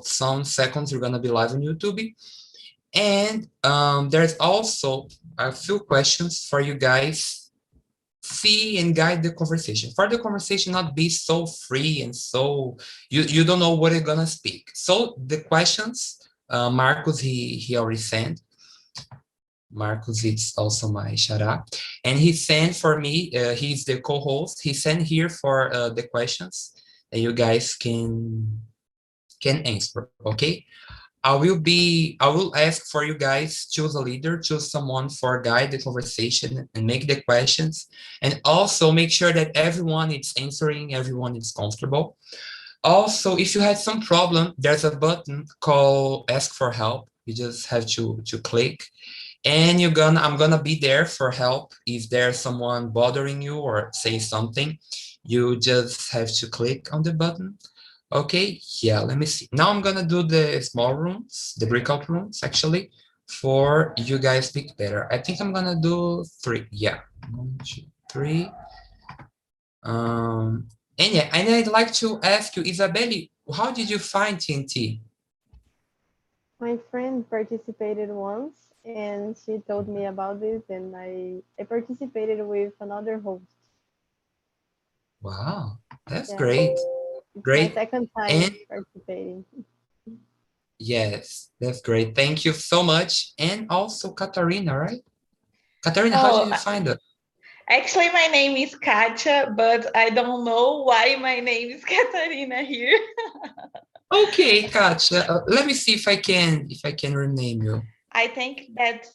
some seconds, we're gonna be live on YouTube. And there's also a few questions for you guys see and guide the conversation. For the conversation not be so free and so you don't know what you're gonna speak. So the questions, Marcos, he already sent. Marcos is also my shara. And he sent for me, he's the co-host, he sent here for the questions that you guys can answer, okay? I will ask for you guys, choose a leader, choose someone for guide the conversation and make the questions. And also make sure that everyone is answering, everyone is comfortable. Also, if you had some problem, there's a button called ask for help. You just have to click. And I'm gonna be there for help. If there's someone bothering you or say something, you just have to click on the button. Okay, yeah, let me see. Now I'm gonna do the small rooms, the breakout rooms, actually, for you guys speak better. I think I'm gonna do 3. Yeah, 1, 2, 3. And yeah, and I'd like to ask you, Isabelle, how did you find TNT? My friend participated once and she told me about this, and I participated with another host. Wow, that's Yeah, great. it's my Great. second And time participating. yes, that's great. Thank you so much. And also Katarina, right? Katarina, how did Oh, you find it? actually, my name is Katya, but I don't know why my name is Katarina here. Okay, Katja, let me see if I can rename you. I think Yes,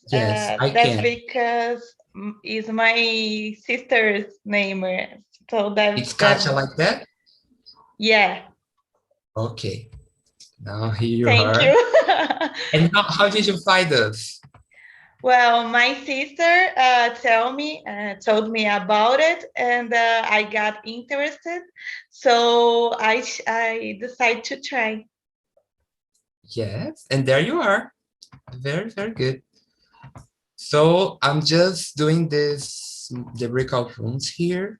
I that's can. because is my sister's name, so It's that's Katja like that? yeah. Okay, now here you Thank are. you. And how did you find us? Well, my sister told me about it, and I got interested. So I decided to try. Yes, and there you are. Very, very good. So I'm just doing the breakout rooms here.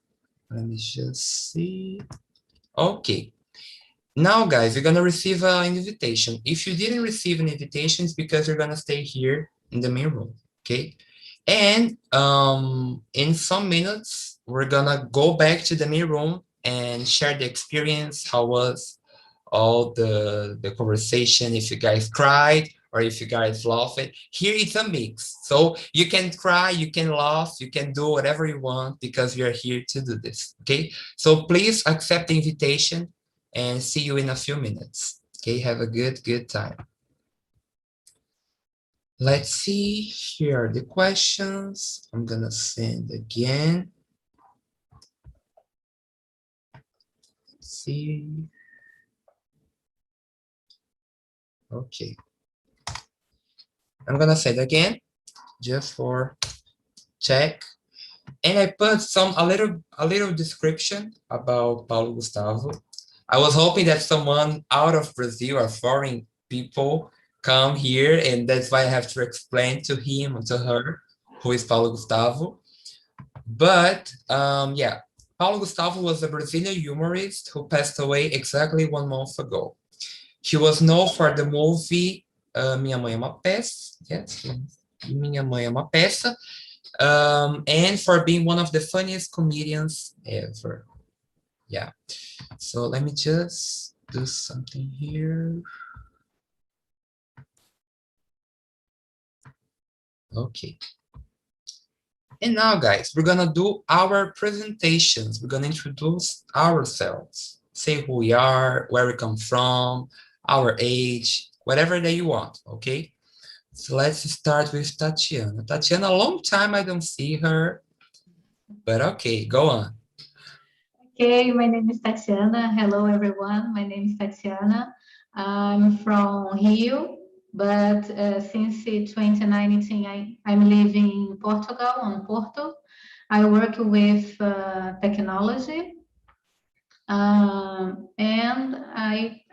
Let me just see. Okay. Now, guys, you're gonna receive an invitation. If you didn't receive an invitation, it's because you're gonna stay here in the main room, okay? And in some minutes, we're gonna go back to the main room and share the experience, how was all the conversation, if you guys cried or if you guys laughed. Here it's a mix. So you can cry, you can laugh, you can do whatever you want because we are here to do this, okay? So please accept the invitation and see you in a few minutes. Okay, have a good time. Let's see, here are the questions. I'm gonna send again. Let's see. Okay. I'm gonna say it again, just for check. And I put a little description about Paulo Gustavo. I was hoping that someone out of Brazil or foreign people come here, and that's why I have to explain to him or to her who is Paulo Gustavo. But yeah, Paulo Gustavo was a Brazilian humorist who passed away exactly 1 month ago. He was known for the movie Minha Mãe é uma Peça. Yes, Minha Mãe é uma Peça. And for being one of the funniest comedians ever. Yeah. So let me just do something here. Okay. And now, guys, we're gonna do our presentations. We're gonna introduce ourselves. Say who we are, where we come from, our age, whatever that you want, okay? So let's start with Tatiana. Tatiana, a long time I don't see her, but okay, go on. Okay, my name is Tatiana. Hello, everyone. My name is Tatiana. I'm from Rio, but since 2019, I'm living in Portugal, on Porto. I work with technology, and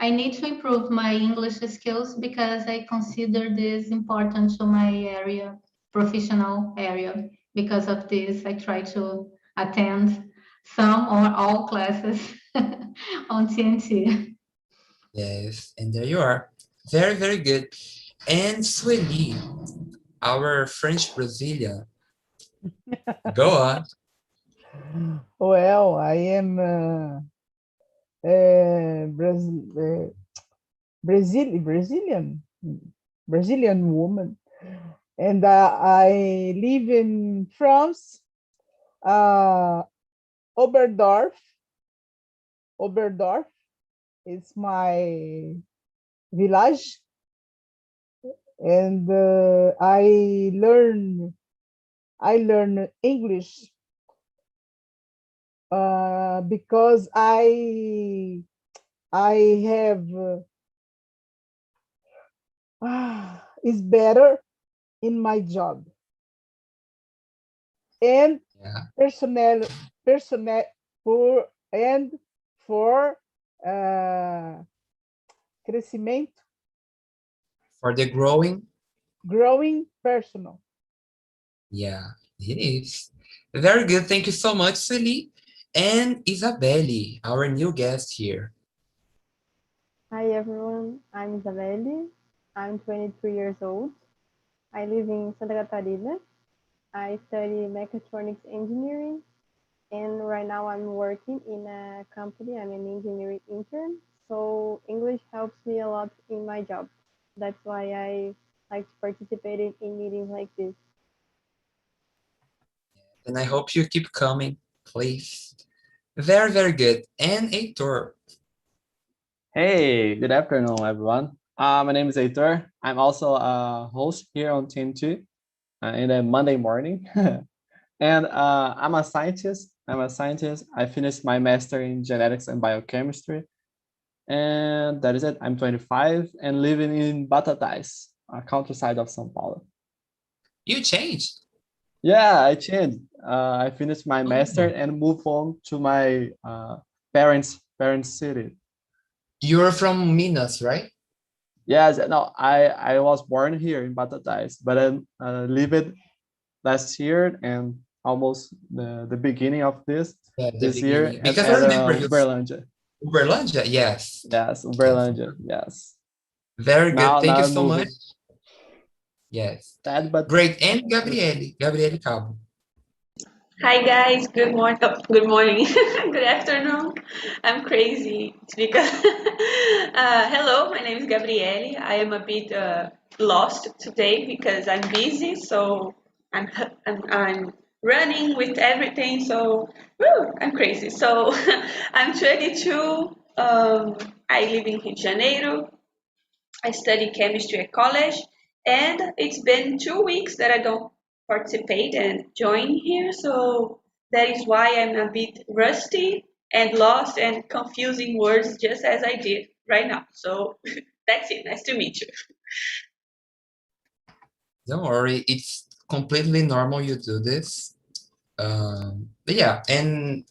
I need to improve my English skills because I consider this important to my area, professional area. Because of this, I try to attend some or all classes on TNT. Yes, and there you are. Very, very good. And Sueli, our French Brazilian. Go on. Well, I am Brazilian woman, and I live in France, uh, Oberdorf. Oberdorf is my village, and I learn English because I have is better in my job and Yeah. personnel for and for uh, crescimento, For the growing personal. yeah, it is. Very good. Thank you so much, Sueli. And Isabelle, our new guest here. Hi everyone, I'm Isabelle. I'm 23 years old. I live in Santa Catarina. I study mechatronics engineering, and right now I'm working in a company. I'm an engineering intern, so English helps me a lot in my job. That's why I like to participate in meetings like this. And I hope you keep coming, please. Very, very good. And Heitor. Hey, good afternoon, everyone. My name is Heitor. I'm also a host here on TNT in a Monday morning. And I'm a scientist. I finished my master in genetics and biochemistry. And that is it. I'm 25 and living in Batatais, a countryside of São Paulo. You changed. Yeah, I changed. I finished my master Oh. and moved on to my parents' city. You're from Minas, right? Yes, no, I was born here in Batatais, but I lived last year and almost the beginning of Yeah, the this year beginning. Because I at remember you. Uberlândia. Uberlândia? Yes. Yes, Yes. Uberlândia. Yes. Very good. Thank Now you I so much. moved. Yes. Sad, but Great. And Gabriele Cabo. Hi guys, good morning. Good morning. Good afternoon. I'm crazy. It's because hello, my name is Gabriele. I am a bit lost today because I'm busy, so I'm running with everything. So I'm crazy. So I'm 22. I live in Rio de Janeiro. I study chemistry at college, and it's been 2 weeks that I don't participate and join here, so that is why I'm a bit rusty and lost and confusing words just as I did right now. So that's it. Nice to meet you. Don't worry. It's completely normal you do this. But yeah, and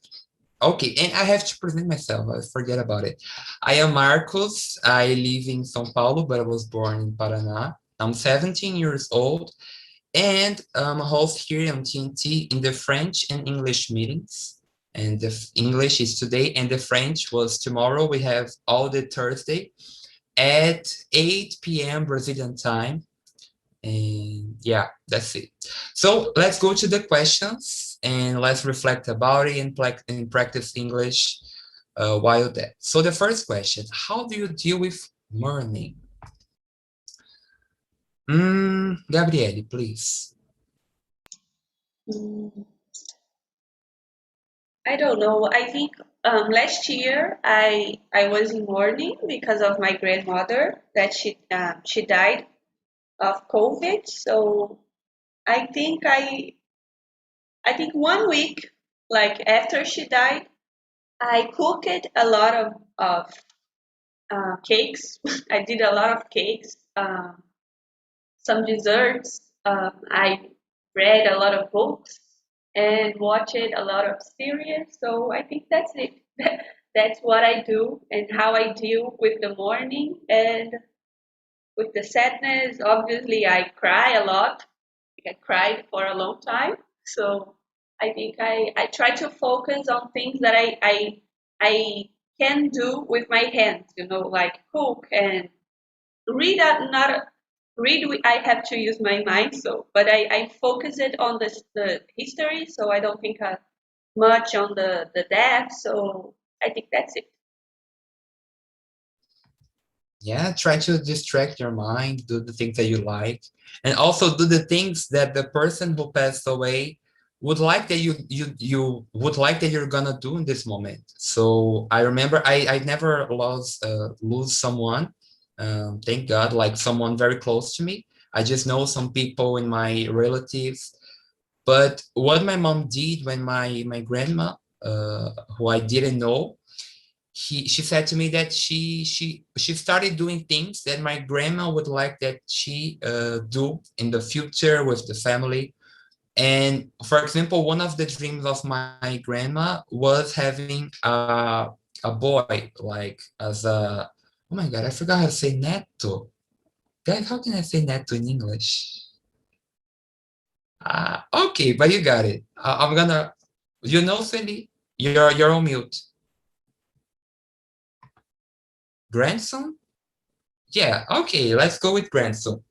okay, and I have to present myself. I forget about it. I am Marcos. I live in São Paulo, but I was born in Paraná. I'm 17 years old, and I'm a host here on TNT in the French and English meetings. And the English is today, and the French was tomorrow. We have all the Thursday at 8 p.m. Brazilian time. And yeah, that's it. So let's go to the questions and let's reflect about it and practice English while that. So the first question, how do you deal with mourning? Gabriele, please. I don't know. I think last year I was in mourning because of my grandmother that she died of COVID. So I think I think 1 week like after she died, I cooked a lot of cakes. I did a lot of cakes, some desserts. I read a lot of books and watched a lot of series. So I think that's it. That's what I do and how I deal with the morning and with the sadness. Obviously, I cry a lot. I cried for a long time. So I think I try to focus on things that I can do with my hands, like cook and read. Not read. I have to use my mind. So, but I focus it on the history. So I don't think much on the depth. So I think that's it. Yeah, try to distract your mind, do the things that you like, and also do the things that the person who passed away would like that you would like that you're gonna do in this moment. So I remember I never lost lose someone, thank God, like someone very close to me. I just know some people in my relatives, but what my mom did when my grandma, who I didn't know, she said to me that she started doing things that my grandma would like that she do in the future with the family. And for example, one of the dreams of my grandma was having a boy, like as a, oh my God, I forgot how to say neto. Guys, how can I say neto in English? Okay, but you got it. I'm gonna, Cindy, you're on mute. Grandson? Yeah, okay, let's go with grandson.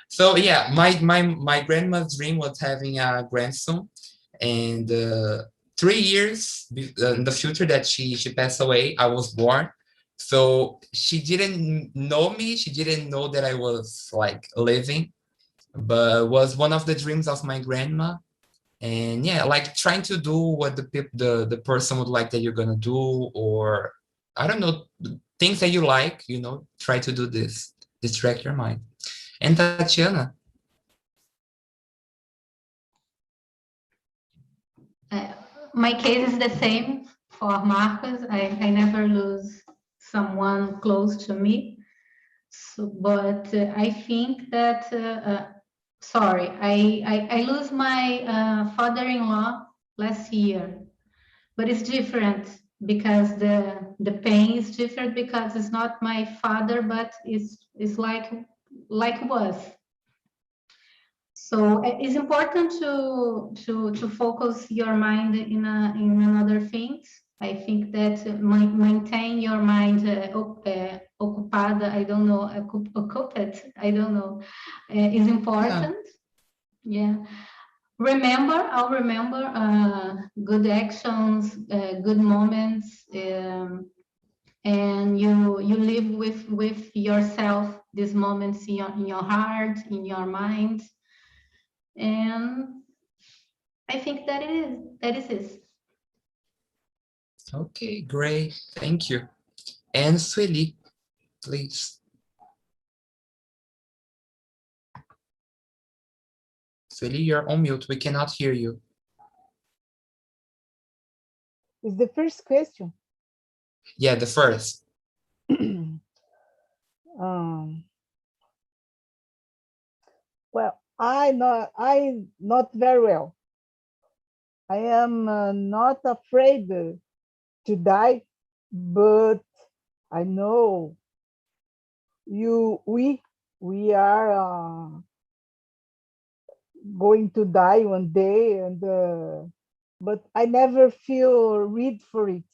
So yeah, my grandma's dream was having a grandson, and 3 years in the future that she passed away, I was born. So she didn't know me. She didn't know that I was like living, but was one of the dreams of my grandma. And yeah, like trying to do what the person would like that you're gonna do, or I don't know, things that you like, try to do this, distract your mind. And Tatiana? My case is the same for Marcos. I never lose someone close to me. So, but I think that, sorry, I lose my father-in-law last year, but it's different because the pain is different because it's not my father, but it's like was. So it's important to focus your mind in another things. I think that maintain your mind ocupada, I don't know, occupied, I don't know, is important. Yeah. I'll remember good actions, good moments, and you live with yourself these moments in your heart, in your mind. And I think that is it. Okay, great. Thank you. And Sueli, please. Sueli, you're on mute. We cannot hear you. Is the first question? Yeah, the first. Well, I not very well. I am not afraid to die, but I know we are going to die one day, and but I never feel ready for it.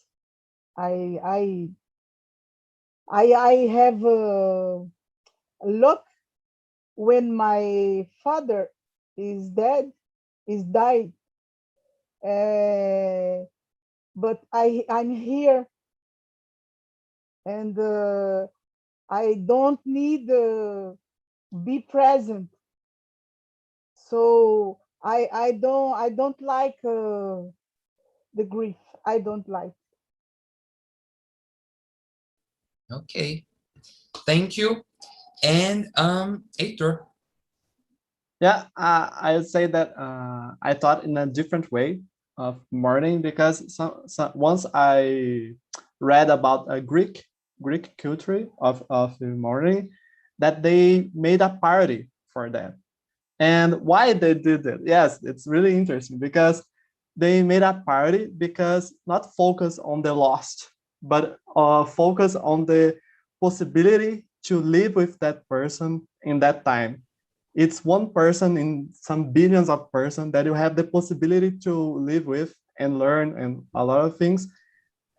I have luck when my father is died, but I'm here, and I don't need be present. So I don't like the grief. I don't like. Okay. Thank you. And Heitor. Yeah, I would say that I thought in a different way of mourning because once I read about a Greek culture of the mourning, that they made a party for that. And why they did it? Yes, it's really interesting because they made a party because not focus on the lost, but focus on the possibility to live with that person in that time. It's one person in some billions of persons that you have the possibility to live with and learn and a lot of things.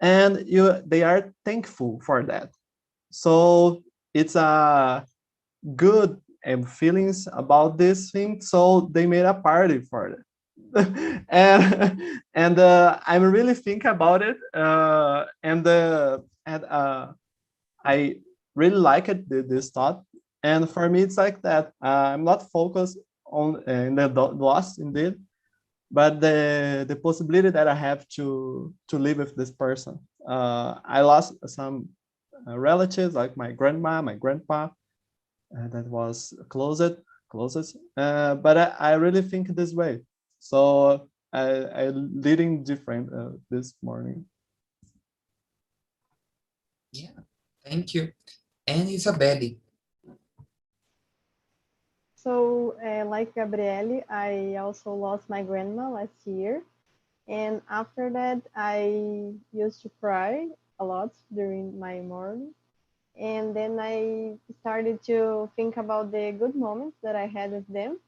and they are thankful for that. So it's a good feelings about this thing. So they made a party for it. and I'm really thinking about it, I really like it, this thought. And for me, it's like that. I'm not focused on in the loss indeed, but the possibility that I have to live with this person. I lost some relatives, like my grandma, my grandpa, that was closest. But I really think this way. So I leading different this morning. Yeah, thank you. And Isabelle. So, like Gabriele, I also lost my grandma last year. And after that, I used to cry a lot during my morning. And then I started to think about the good moments that I had with them,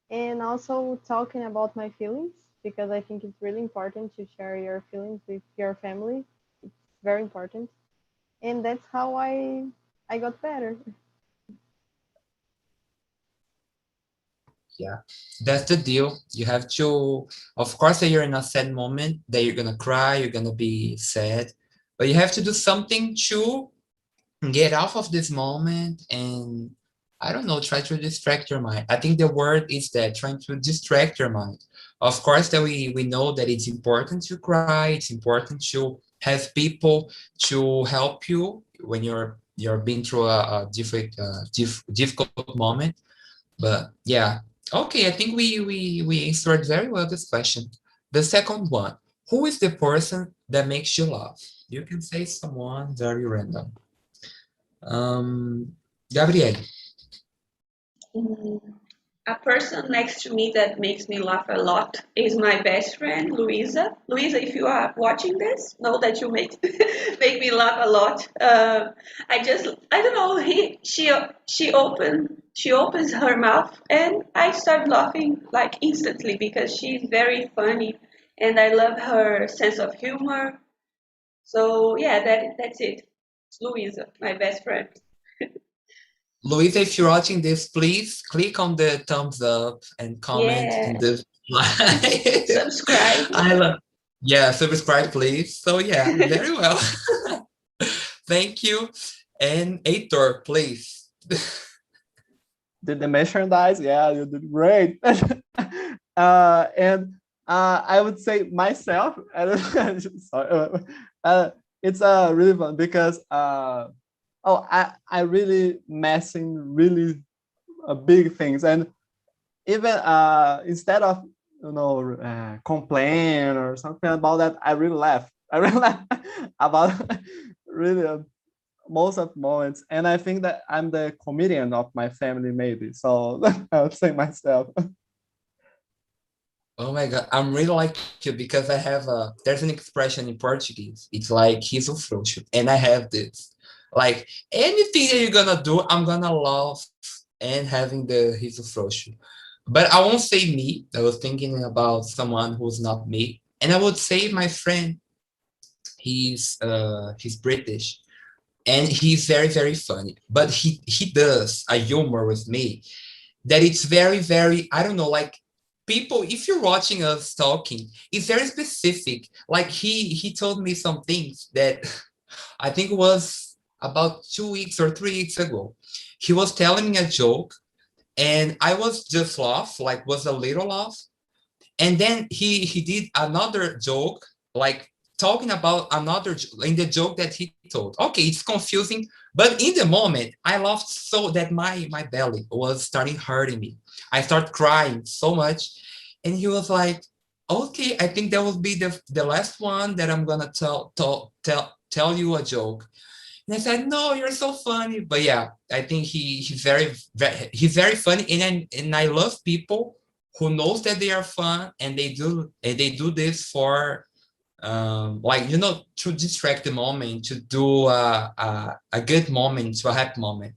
and also talking about my feelings, because I think it's really important to share your feelings with your family. It's very important. And that's how I got better. Yeah, that's the deal. You have to, of course, that you're in a sad moment, that you're gonna cry, you're gonna be sad, but you have to do something to get off of this moment and, I don't know, try to distract your mind. I think the word is that, trying to distract your mind. Of course, that we know that it's important to cry, it's important to have people to help you when you're being through a difficult moment. But yeah, okay, I think we answered very well this question. The second one, who is the person that makes you laugh? You can say someone very random. Gabriele. Mm, A person next to me that makes me laugh a lot is my best friend, Luisa. Luisa, if you are watching this, know that you make make me laugh a lot. I don't know. She opens her mouth and I start laughing like instantly because she's very funny and I love her sense of humor. So yeah, that's it. It's Luisa, my best friend. Luisa, if you're watching this, please click on the thumbs up and comment in Yeah, the slide. subscribe. I love, yeah, subscribe, please. So yeah, very well. Thank you. And Heitor, please. Did the merchandise? Yeah, you did great. And I would say myself. Sorry, it's really fun because I really messing really big things, and even instead of complain or something about that, I really laugh. I really laugh about really most of moments, and I think that I'm the comedian of my family, maybe. So I would say myself. Oh my God, I'm really like you because there's an expression in Portuguese. It's like riso frouxo. And I have this. Like anything that you're gonna do, I'm gonna laugh and having the riso frouxo. But I won't say me. I was thinking about someone who's not me. And I would say my friend, he's British and he's very, very funny. But he does a humor with me that it's very, very, I don't know, like people, if you're watching us talking, it's very specific. Like he told me some things that I think it was about 2 weeks or 3 weeks ago. He was telling me a joke and I was just laugh, like was a little laugh. And then he did another joke, like talking about another in the joke that he told. Okay, it's confusing, but in the moment, I laughed so that my belly was starting hurting me. I started crying so much, and he was like, "Okay, I think that will be the last one that I'm gonna tell you a joke." And I said, "No, you're so funny." But yeah, I think he's very funny, and I love people who knows that they are fun and they do this for like to distract the moment, to do a good moment, to a happy moment.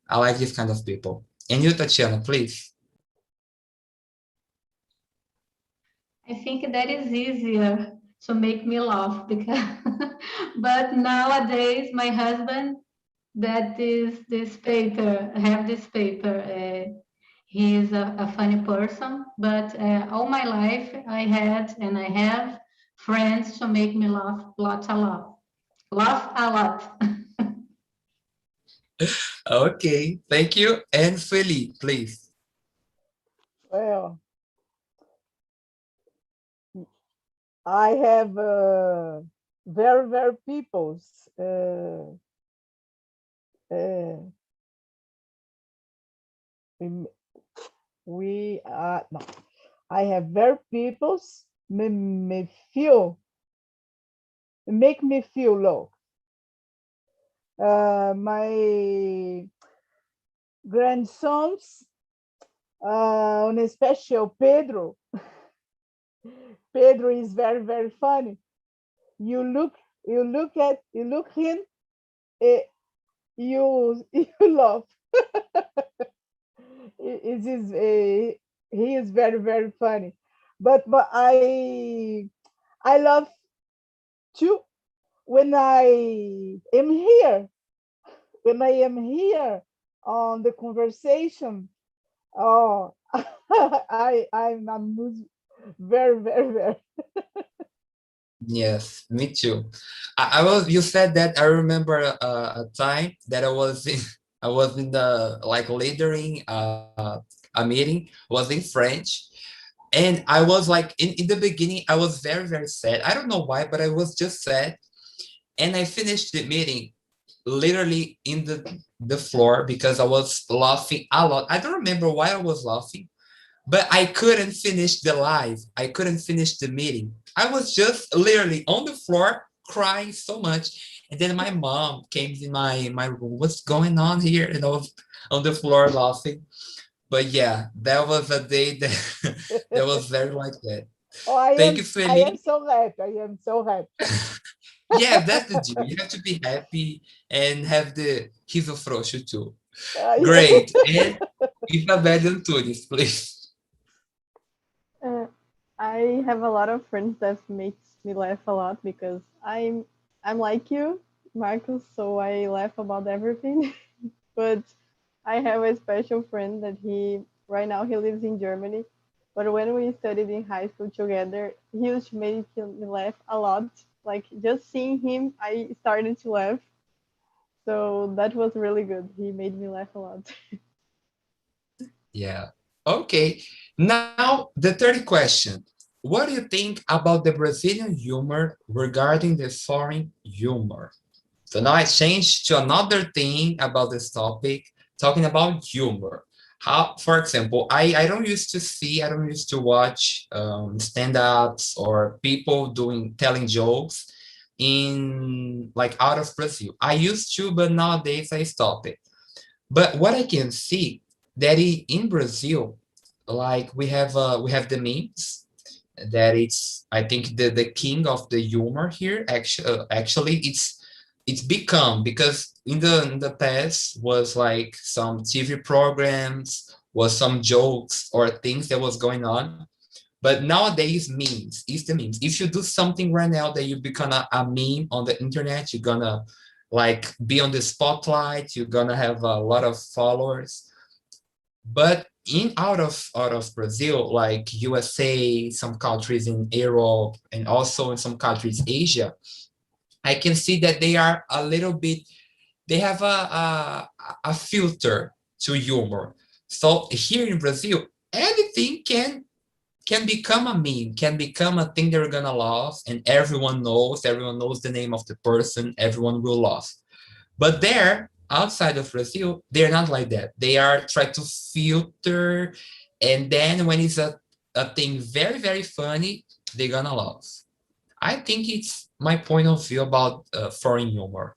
I like this kind of people. And you, Tatiana, please. I think that is easier to make me laugh because but nowadays my husband that is this paper have this paper he is a funny person, but all my life I had and I have friends to make me laugh a lot. Laugh a lot. Okay, thank you. And Feli, please. Well, I have very people's we no, I have very people's make me feel low. My grandsons, on special Pedro. Pedro is very funny. You look him, you laugh. It is he is very funny, but I love too when I am here on the conversation. Oh, I'm amused very. Yes, me too. You said that. I remember a time that I was in the like leading a meeting, was in French, and I was like in the beginning I was very sad. I don't know why, but I was just sad, and I finished the meeting literally in the floor because I was laughing a lot. I don't remember why I was laughing, but I couldn't finish the live. I couldn't finish the meeting. I was just literally on the floor crying so much. And then my mom came in my room. What's going on here? And I was on the floor laughing. But yeah, that was a day that was very like that. Oh, Thank you, I am Feli. so happy. I am so happy. Yeah, that's the deal. You have to be happy and have the riso frouxo too. Great. And Isabel Antunes, please. Uh, I have a lot of friends that makes me laugh a lot because I'm like you, Marcus, so I laugh about everything. But I have a special friend that he right now he lives in Germany. But when we studied in high school together, he used to make me laugh a lot. Like just seeing him, I started to laugh. So that was really good. He made me laugh a lot. Yeah. Okay. Now, the third question. What do you think about the Brazilian humor regarding the foreign humor? So now I changed to another thing about this topic, talking about humor. How, for example, I don't I don't used to watch stand-ups or people telling jokes in like out of Brazil. I used to, but nowadays I stopped it. But what I can see that in Brazil, like we have the memes that it's I think the king of the humor here. Actually, it's become because in the past was like some TV programs, was some jokes or things that was going on. But nowadays, memes is the memes. If you do something right now that you become a meme on the internet, you're gonna like be on the spotlight. You're gonna have a lot of followers. But in out of Brazil, like USA, some countries in Europe, and also in some countries Asia, I can see that they are a little bit. They have a filter to humor. So here in Brazil, anything can become a meme, can become a thing they're gonna laugh, and everyone knows the name of the person, everyone will laugh. But there, outside of Brazil, they're not like that. They are trying to filter, and then when it's a thing very funny, they're gonna laugh. I think it's my point of view about foreign humor.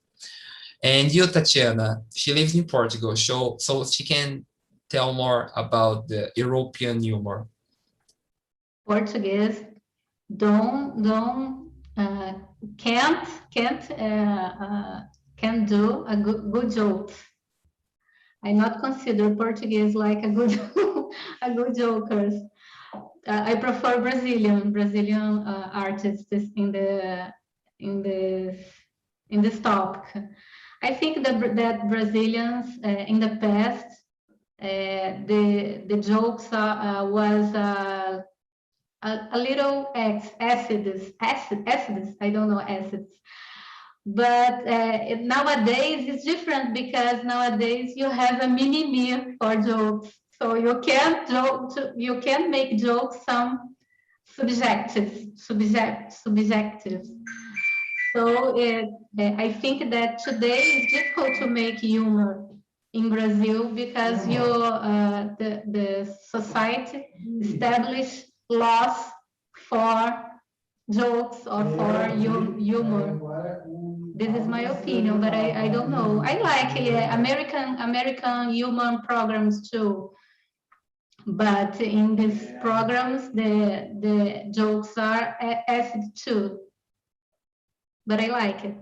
And you, Tatiana, she lives in Portugal, so she can tell more about the European humor. Portuguese don't can't do a good joke. I not consider Portuguese like a good a good jokers. I prefer Brazilian artists in this topic. I think that Brazilians in the past, the jokes was a little acids. I don't know acids. But nowadays it's different because nowadays you have a mini me for jokes, so you can make jokes some subjective. So I think that today it's difficult to make humor in Brazil because the society established laws for jokes or for humor. This is my opinion, but I don't know. I like American humor programs too, but in these programs the jokes are acid too. But I like it.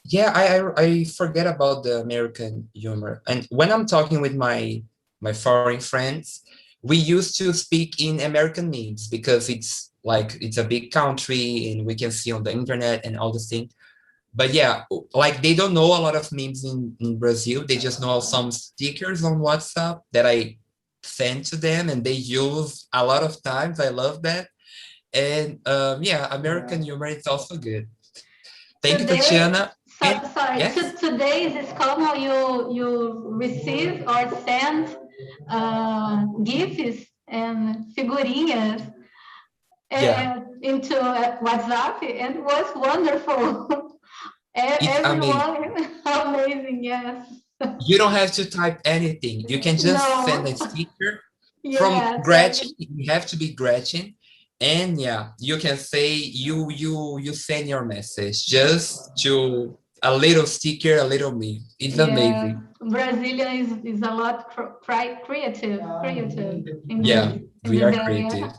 Yeah, I forget about the American humor. And when I'm talking with my foreign friends, we used to speak in American memes because it's like it's a big country and we can see on the internet and all this thing. But yeah, like they don't know a lot of memes in Brazil. They just know some stickers on WhatsApp that I send to them and they use a lot of times. I love that. And yeah, American humor is also good. Thank you, Tatiana. Yes? Today is common you receive or send GIFs and figurinhas into WhatsApp, and it was wonderful. It's Everyone, amazing, yes. You don't have to type anything. You can just send a sticker from Gretchen. You have to be Gretchen. And yeah, you can say you send your message just to a little sticker, a little meme. It's amazing. Brazilian is a lot creative. Yeah, we are creative.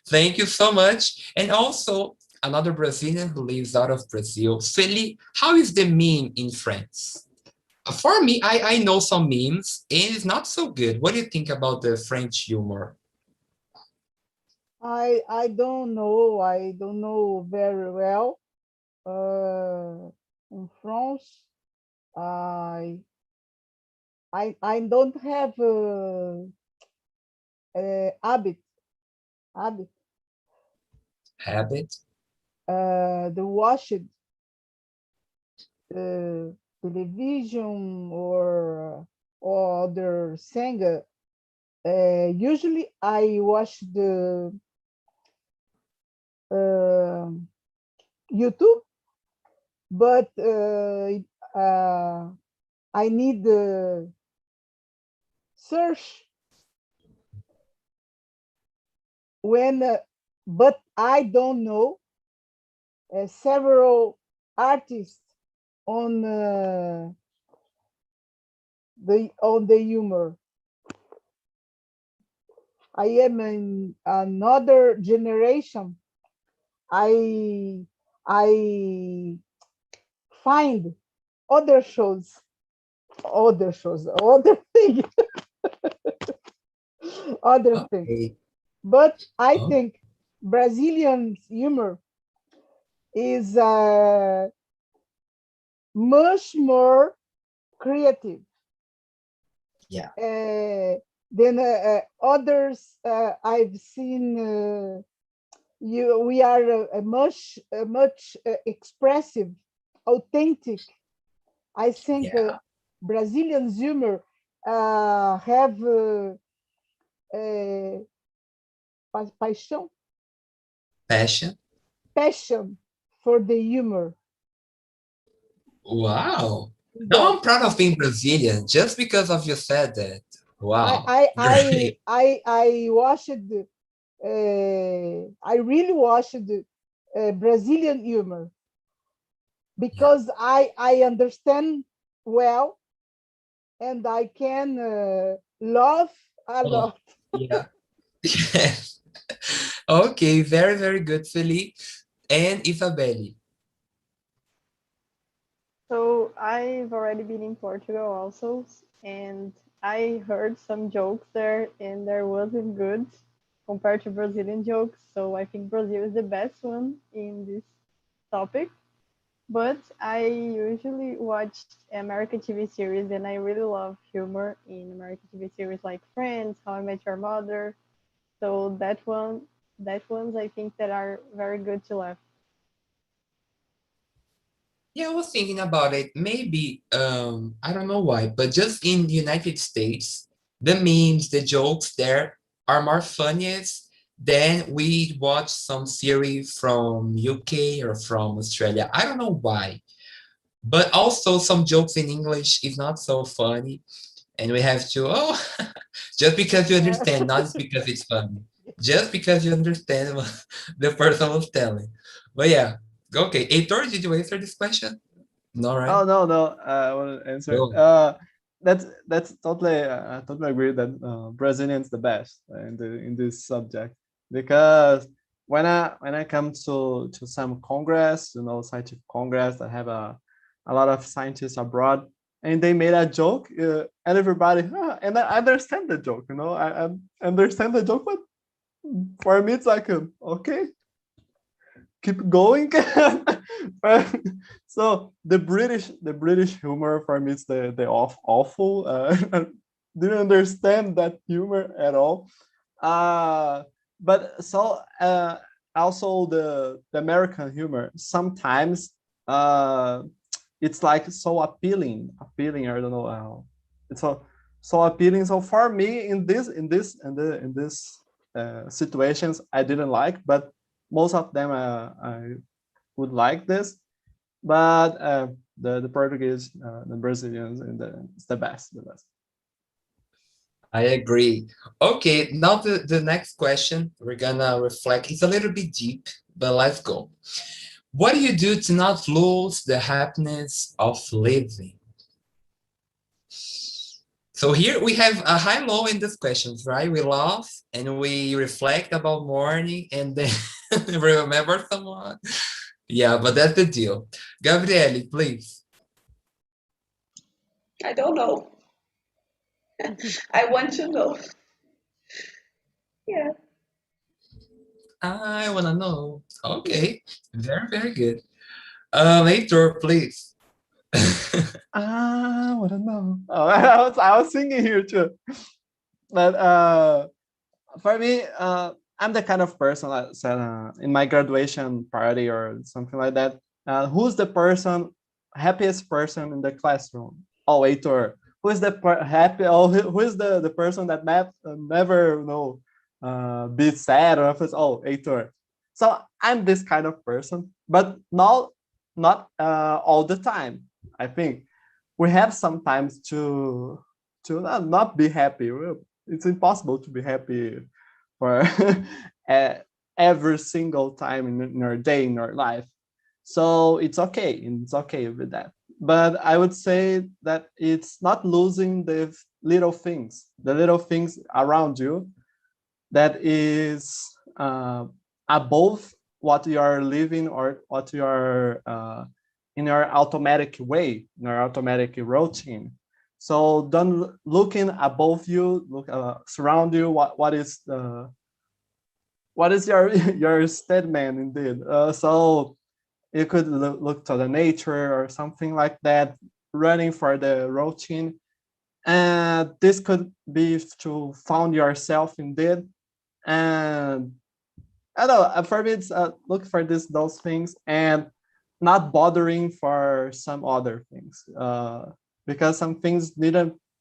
Thank you so much. And also another Brazilian who lives out of Brazil, Feli, how is the meme in France? For me, I know some memes and it's not so good. What do you think about the French humor? I don't know. I don't know very well. In France, I don't have habit. The watched television or other singer. Usually I watch the YouTube, but I need search when, but I don't know several artists on the humor. I am in another generation. I find other shows, other things, other things. But I think Brazilian humor is much more creative. Yeah. Than others I've seen. We are much expressive, authentic. I think Brazilian humor have passion for the humor. Wow. Now I'm proud of being Brazilian just because of you said that. Wow. I watched. I really watched Brazilian humor because I understand well and I can laugh a lot. Yeah. Okay, very, very good, Feli. And Isabelle. So I've already been in Portugal also, and I heard some jokes there, and there wasn't good compared to Brazilian jokes. So I think Brazil is the best one in this topic. But I usually watch American TV series, and I really love humor in American TV series like Friends, How I Met Your Mother. So that ones I think that are very good to laugh. Yeah, I was thinking about it. Maybe, I don't know why, but just in the United States, the memes, the jokes there are more funniest than we watch some series from UK or from Australia. I don't know why. But also some jokes in English is not so funny. And we have to, oh, just because you Yeah. understand, not just because it's funny. Just because you understand what the person was telling. But yeah, okay. Heitor, did you answer this question? No, right? Oh no, no, I want to answer. No. That's totally I totally agree that Brazilian's the best in this subject, because when I come to some congress, scientific congress that have a lot of scientists abroad, and they made a joke, and everybody, and I understand the joke, I understand the joke, but for me it's like, okay, keep going. So the British humor for me is the awful. I didn't understand that humor at all. But so also the American humor sometimes, it's like so appealing. I don't know how it's so appealing. So for me, in this situations, I didn't like, but most of them I would like this. But the Portuguese, the Brazilians, and it's the best, the best. I agree. Okay, now the next question, we're gonna reflect. It's a little bit deep, but let's go. What do you do to not lose the happiness of living? So here we have a high-low in these questions, right? We laugh and we reflect about morning and then we remember someone. Yeah, but that's the deal. Gabriele, please. I don't know. I want to know. Yeah. I wanna know. Okay, very, very good. Heitor, please. I wanna know. Oh, I was singing here too. But for me, I'm the kind of person that said, in my graduation party or something like that. Who's the happiest person in the classroom? Oh, Heitor. Who is the happy? Oh, who is the person that never be sad or if it's, oh, Heitor. So I'm this kind of person, but not all the time. I think we have sometimes to not be happy. It's impossible to be happy for every single time in our day, in our life. So it's okay. It's okay with that. But I would say that it's not losing the little things around you that is above what you are living or what you are in your automatic way, in your automatic routine. So don't looking above you, look surround you. What is your your statement indeed? So you could look to the nature or something like that, running for the routine. And this could be to found yourself indeed. And I don't know, for me, it's look for those things and not bothering for some other things, because some things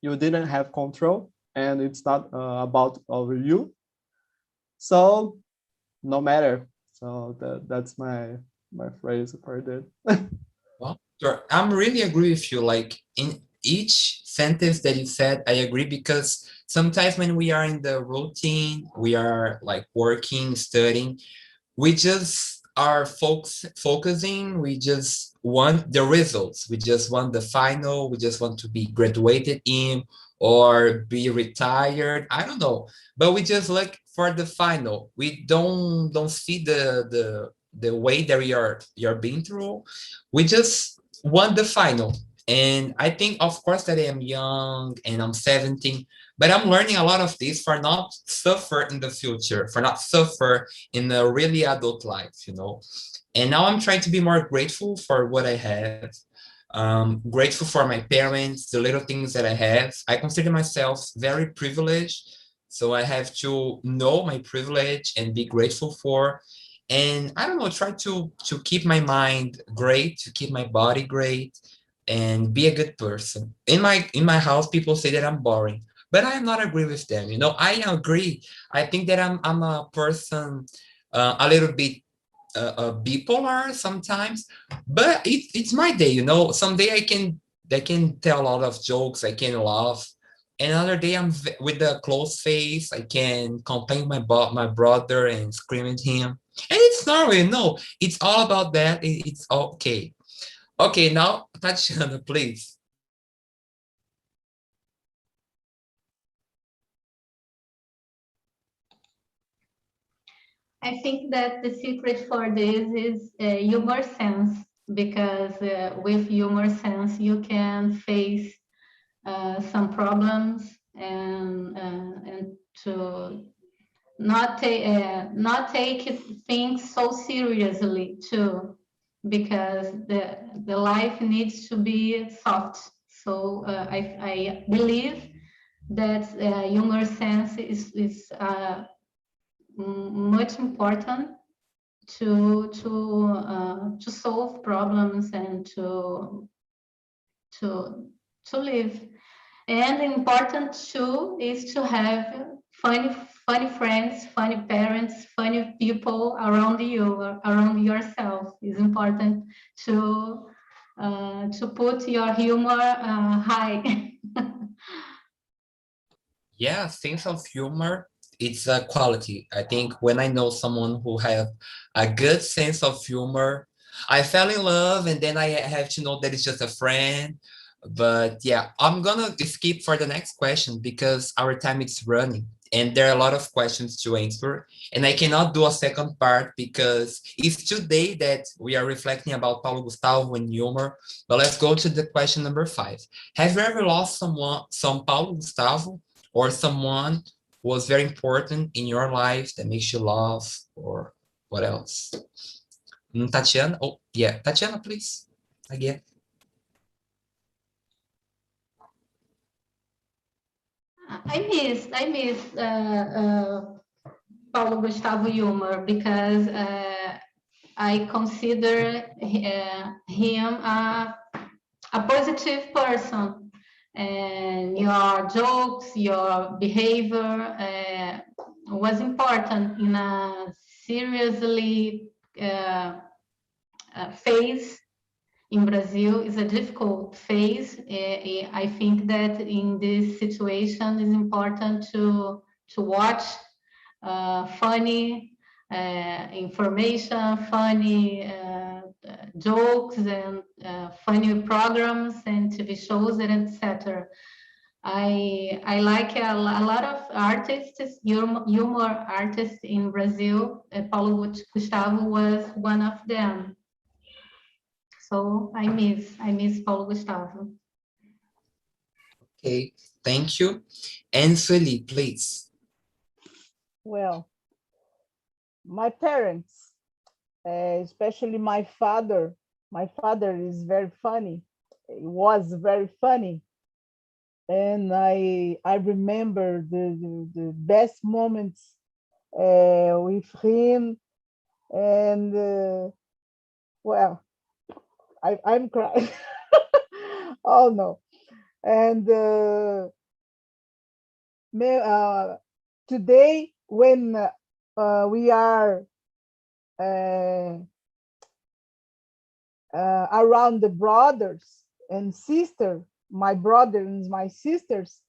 you didn't have control, and it's not about over you. So no matter. So that's my phrase for that. Well, sure. I'm really agree with you. Like in each sentence that you said, I agree because sometimes when we are in the routine, we are like working, studying, we just are focusing, we just want the results, we just want the final, we just want to be graduated in or be retired, I don't know, but we just look for the final. We don't see the way that you're being through. We just want the final. And I think, of course, that I am young and I'm 17, but I'm learning a lot of this for not suffer in the future, for not suffer in a really adult life, you know. And now I'm trying to be more grateful for what I have. Grateful for my parents, the little things that I have. I consider myself very privileged, so I have to know my privilege and be grateful for. And I don't know, try to keep my mind great, to keep my body great, and be a good person. In my house, people say that I'm boring, but I am not agree with them. You know, I agree. I think that I'm a person a little bit bipolar sometimes, but it's my day. You know, someday I can tell a lot of jokes. I can laugh. Another day with a closed face. I can complain my brother and scream at him. And it's not really, no, it's all about that. It's okay. Okay, now, Tatiana, please. I think that the secret for this is humor sense, because with humor sense you can face some problems, and to not take things so seriously too, because the life needs to be soft. So I believe that humor sense is much important to solve problems and to live. And important too is to have funny friends, funny parents, funny people around you, around yourself. It's important to put your humor high. Yeah, sense of humor, it's a quality. I think when I know someone who have a good sense of humor, I fell in love and then I have to know that it's just a friend. But yeah, I'm gonna skip for the next question because our time is running and there are a lot of questions to answer. And I cannot do a second part because it's today that we are reflecting about Paulo Gustavo and humor. But let's go to the question number 5. Have you ever lost some Paulo Gustavo, or someone who was very important in your life that makes you laugh, or what else? Tatiana? Oh, yeah. Tatiana, please. Again. I miss Paulo Gustavo humor, because I consider him a positive person, and your jokes, your behavior was important in a seriously phase in Brazil. Is a difficult phase. I think that in this situation it's important to watch funny information, funny jokes, and funny programs and TV shows, and etc. I like a lot of artists, humor artists in Brazil. Paulo Gustavo was one of them. So I miss Paulo Gustavo. Okay, thank you. And Sueli, please. Well, my parents, especially my father. My father is very funny. He was very funny, and I remember the best moments with him. And well, I'm crying. Oh no! And today, when we are uh, around the brothers and sister, my brother and my sisters,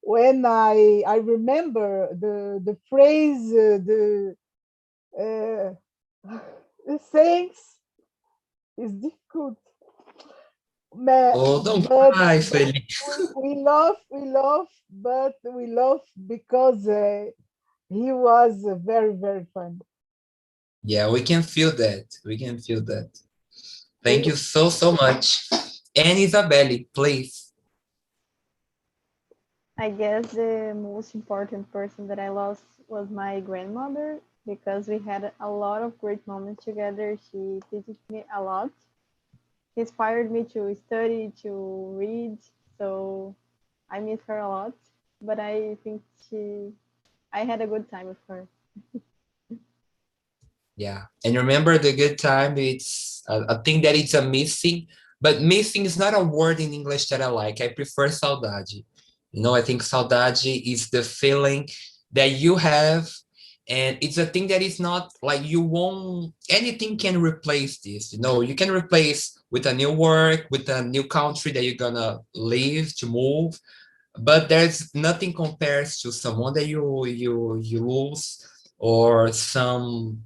when I remember the phrase, uh, the sayings is difficult. Oh, don't But cry, Sueli. we love, but we love because he was very, very fun. Yeah, we can feel that. We can feel that. Thank you so, so much. And Isabelle, please. I guess the most important person that I lost was my grandmother because we had a lot of great moments together. She teaches me a lot. She inspired me to study, to read. So I miss her a lot. But I think I had a good time with her. Yeah, and remember the good time, it's a thing that it's a missing, but missing is not a word in English that I like. I prefer saudade. You know, I think saudade is the feeling that you have, and it's a thing that is not like you won't, anything can replace this. You know, you can replace with a new work, with a new country that you're gonna live, to move, but there's nothing compares to someone that you lose, or some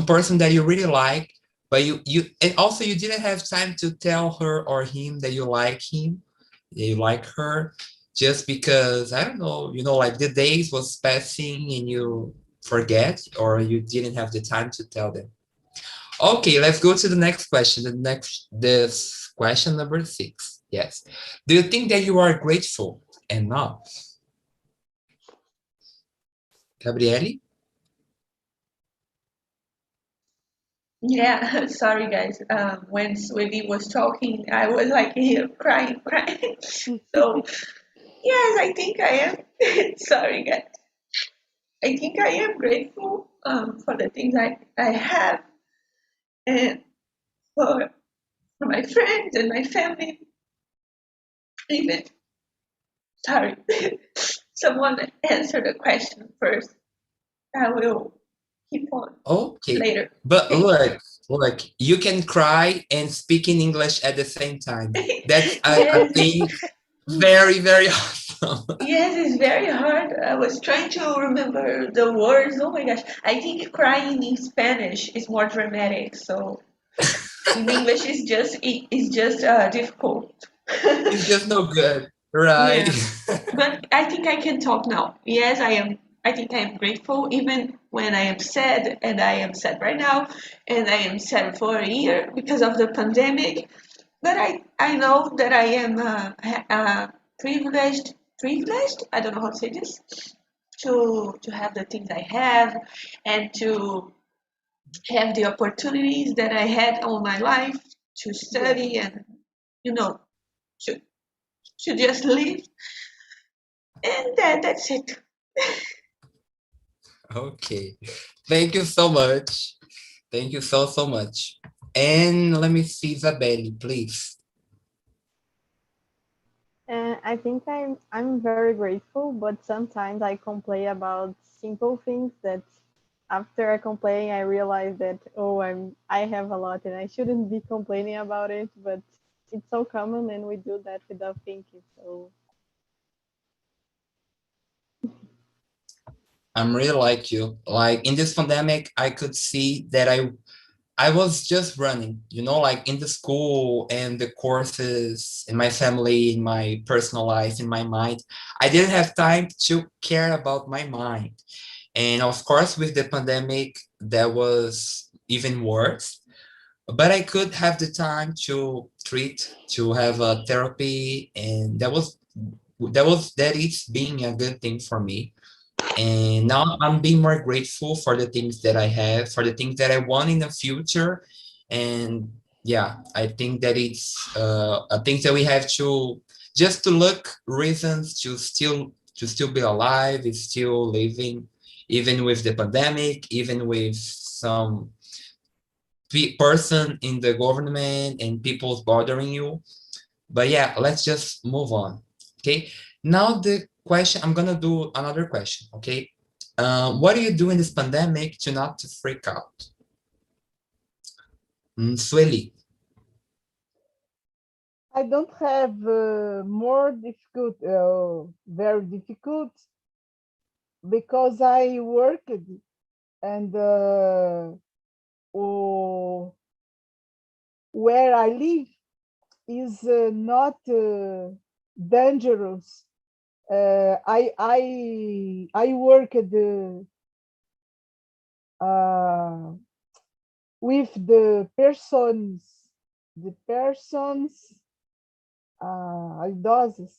person that you really like, but you and also you didn't have time to tell her or him that you like him, that you like her, just because, I don't know, you know, like the days was passing and you forget, or you didn't have the time to tell them. Okay, let's go to the next question. This question number 6. Yes. Do you think that you are grateful enough? Gabriele? Yeah, sorry guys. When Swilly was talking, I was like here crying, crying. So yes, I think I am. Sorry guys. I think I am grateful for the things I have, and for my friends and my family. Even sorry, someone answer the question first. I will keep on Okay. later. But Okay. look, you can cry and speak in English at the same time. That's a Yes, thing very, very awesome. yes, it's very hard. I was trying to remember the words. Oh my gosh, I think crying in Spanish is more dramatic. So in English, it's just difficult. It's just no good, right? Yeah, but I think I can talk now. Yes, I am. I think I am grateful even when I am sad, and I am sad right now, and I am sad for a year because of the pandemic. But I know that I am privileged. I don't know how to say this. To have the things I have, and to have the opportunities that I had all my life to Yes. study and you know to to just live, and that's it. Okay. Thank you so much. Thank you so, so much. And let me see, Isabelle, please. And I think I'm very grateful, but sometimes I complain about simple things that after I complain I realize that I have a lot and I shouldn't be complaining about it, but it's so common and we do that without thinking. So I'm really like you. Like in this pandemic, I could see that I was just running, you know, like in the school and the courses, in my family, in my personal life, in my mind. I didn't have time to care about my mind. And of course, with the pandemic, that was even worse. But I could have the time to treat, to have a therapy, and that is being a good thing for me. And now I'm being more grateful for the things that I have, for the things that I want in the future. And yeah, I think that it's a thing that we have to just to look reasons to still be alive, is still living, even with the pandemic, even with some person in the government and people's bothering you. But yeah, let's just move on. Okay. Now the question, I'm gonna do another question. Okay. What do you do in this pandemic to not to freak out? Sueli. I don't have more difficult, very difficult, because I worked and oh, where I live is not dangerous. I worked uh, with the persons the persons, idosos,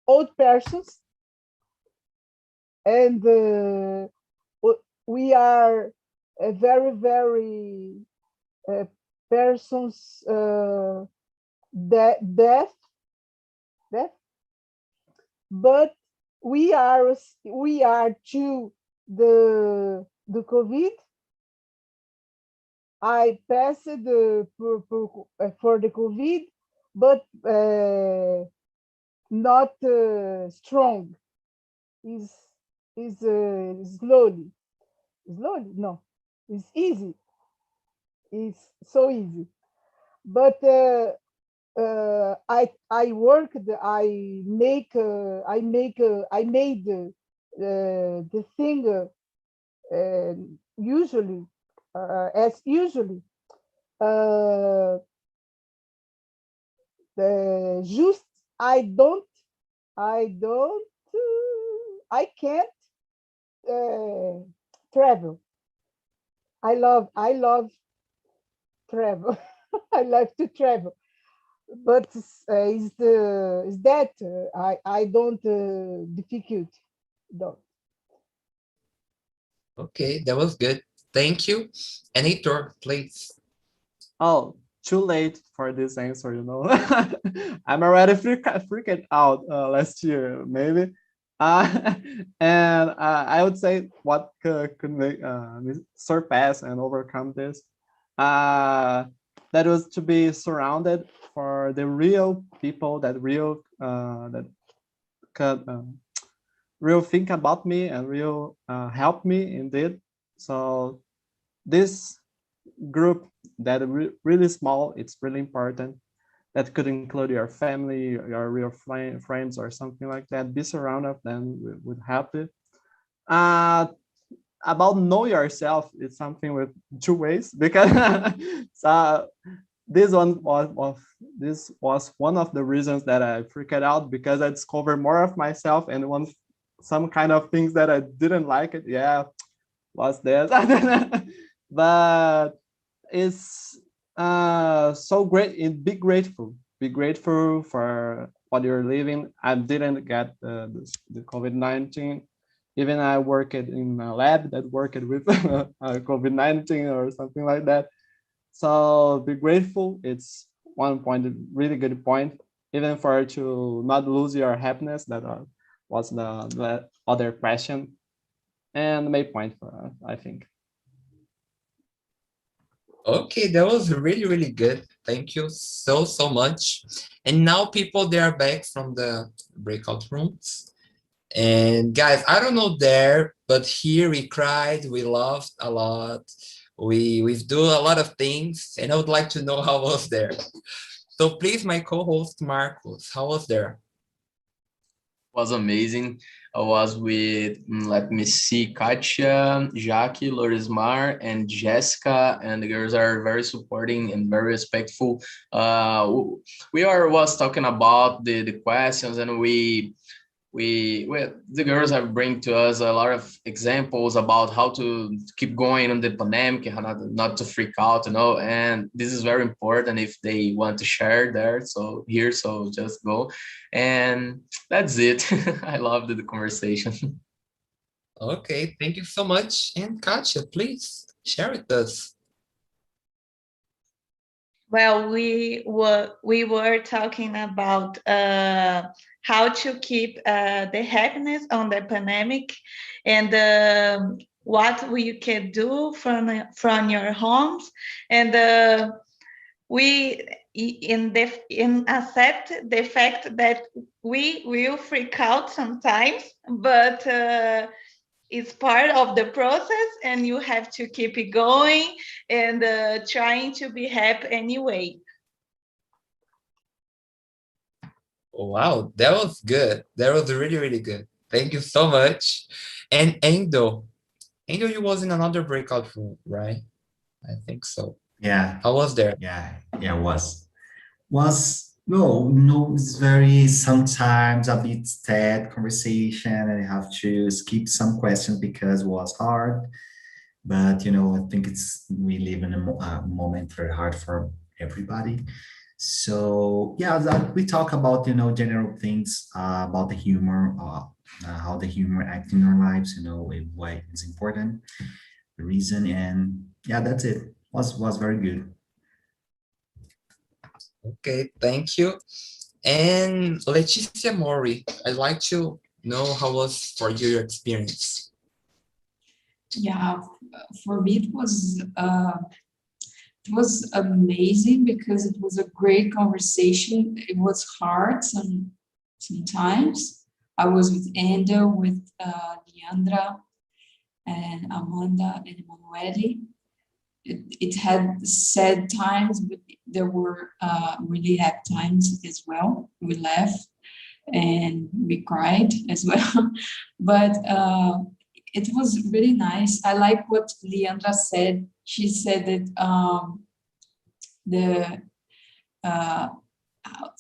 old persons, and we are a very, very persons deaf, but we are to the COVID. I passed for the COVID, but not strong. Is slowly. Slowly? No, it's easy. It's so easy. But I worked. I made the thing usually as usually. Just I don't I can't travel. I love travel. I love to travel, but is that I don't difficult. Don't. Okay, that was good. Thank you. And Heitor, please. Oh, too late for this answer, you know. I'm already freaked out last year, maybe. And I would say what could make me surpass and overcome this. That was to be surrounded for the real people that could real think about me and real help me indeed. So this group that really small, it's really important. That could include your family, your real friends, or something like that. Be surrounded of them would help it. About know yourself, it's something with two ways, because so this was one of the reasons that I freaked out, because I discovered more of myself and some kind of things that I didn't like it. Yeah, was that. But it's so great. Be grateful for what you're living. I didn't get the COVID-19. Even I worked in a lab that worked with COVID-19 or something like that. So be grateful. It's one point, a really good point. Even for to not lose your happiness, that was the other question, and main point for us, I think. Okay, that was really, really good. Thank you so much. And now people, they are back from the breakout rooms. And guys, I don't know there, but here we cried, we laughed a lot. We do a lot of things, and I would like to know how was there. So please, my co-host Marcos, how was there? Was amazing. I was with, let me see, Katia, Jackie, Lorismar, and Jessica, and the girls are very supporting and very respectful. We was talking about the questions, and the girls have bring to us a lot of examples about how to keep going on the pandemic, how not to freak out, and this is very important if they want to share there. So just go, and that's it. I loved the conversation. Okay, thank you so much. And Katia, please share with us. Well, we were talking about how to keep the happiness on the pandemic, and what we can do from your homes, and we accept the fact that we will freak out sometimes, but it's part of the process, and you have to keep it going and trying to be happy anyway. Wow, that was good. That was really, really good. Thank you so much. And Endo, you was in another breakout room, right? I think so. Yeah, How was there? yeah, was no, it's very sometimes a bit sad conversation, and I have to skip some questions because it was hard. But I think we live in a moment very hard everybody. So yeah, we talk about, general things about the humor, how the humor act in our lives, why it's important, the reason, and yeah, that's it. Was very good. Okay, thank you. And Leticia Mori, I'd like to know how was for you your experience. Yeah, for me it was amazing because it was a great conversation. It was hard sometimes. I was with Endo, with Leandra, and Amanda and Emanuele. It had sad times, but there were really happy times as well. We laughed and we cried as well. But it was really nice. I like what Leandra said. She said that the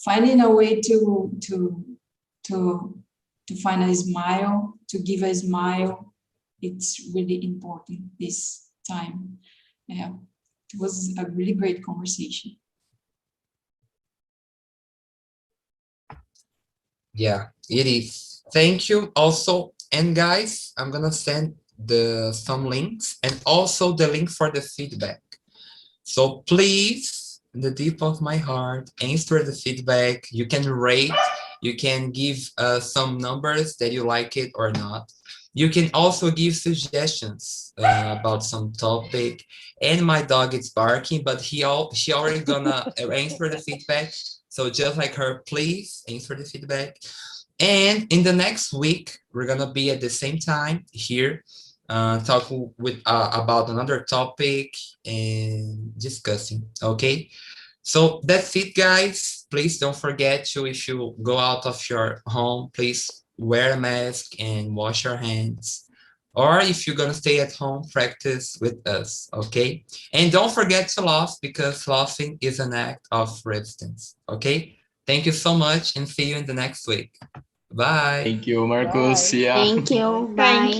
finding a way to find a smile, to give a smile, it's really important this time. Yeah, it was a really great conversation. Yeah, it is. Thank you also. And guys, I'm gonna send some links and also the link for the feedback. So please, in the deep of my heart, answer the feedback. You can rate, you can give some numbers that you like it or not. You can also give suggestions about some topic. And my dog is barking, but she already gonna answer the feedback. So just like her, please answer the feedback. And in the next week, we're gonna be at the same time here, talking with about another topic and discussing. Okay, so that's it, guys. Please don't forget to, if you go out of your home, please wear a mask and wash your hands. Or if you're gonna stay at home, practice with us. Okay, and don't forget to laugh because laughing is an act of resistance. Okay, thank you so much and see you in the next week. Bye. Thank you, Marcos. Bye. See ya. Thank you. Thank Bye.